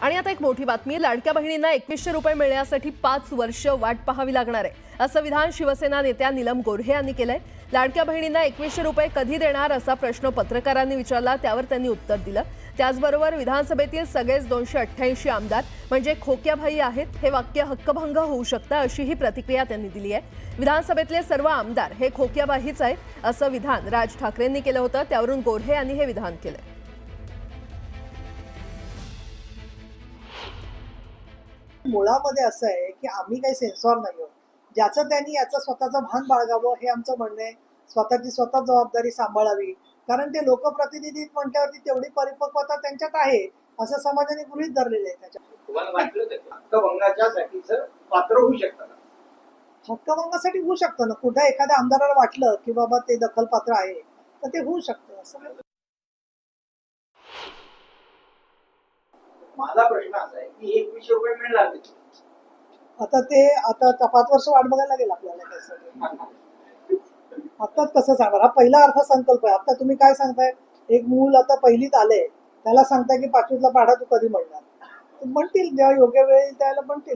आणि आता एक मोठी बातमी, लाडक्या बहिणींना 2100 रुपये मिळण्यासाठी 5 वर्ष वाट पाहावी लागणार आहे, असं विधान शिवसेना नेत्या नीलम गोऱ्हे यांनी केलंय। लाडक्या बहिणींना 2100 रुपये कधी देणार असा प्रश्न पत्रकारांनी विचारला, त्यावर त्यांनी उत्तर दिलं। त्याचबरोबर विधानसभेतील सगळेच 288 आमदार म्हणजे खोक्याभाई आहेत, हे वाक्य हक्कभंग होऊ शकतं, अशीही प्रतिक्रिया त्यांनी दिली आहे। विधानसभेतले सर्व आमदार हे खोक्याबाहीच आहेत, असं विधान राज ठाकरेंनी केलं होतं, त्यावरून गोऱ्हे यांनी हे विधान केलं। मुळामध्ये असं आहे की आम्ही काही सेन्सॉर नाही आहोत, ज्याचं त्यांनी याचं स्वतःचं भान बाळगावं हे आमचं म्हणणं आहे। स्वतःची स्वतः जबाबदारी सांभाळावी, कारण ते लोकप्रतिनिधी म्हटल्यावरती तेवढी परिपक्वता त्यांच्यात आहे असं समाजाने गृहीत धरलेलं आहे। त्याच्यात तुम्हाला वाटलं तर हक्कभंगाच्यासाठी पात्र होऊ शकतं का? हक्कभंगासाठी होऊ शकतं ना, कुठं एखाद्या आमदाराला वाटलं की बाबा ते दखलपात्र आहे तर ते होऊ शकतं असं नाही। माझा प्रश्न असा आहे की 2100 रुपये मिळणार नाही। आता 5 वर्ष वाट बघायला लागेल आपल्याला त्यासाठी। आता कसं सांगणार, हा पहिला अर्थसंकल्प आहे। आता तुम्ही काय सांगताय, एक मूल आता पहिलीत आले, त्याला सांगताय की 5वीतला पाढा तू कधी म्हणणार, म्हणतील जेव्हा योग्य वेळ येईल त्याला म्हणतील।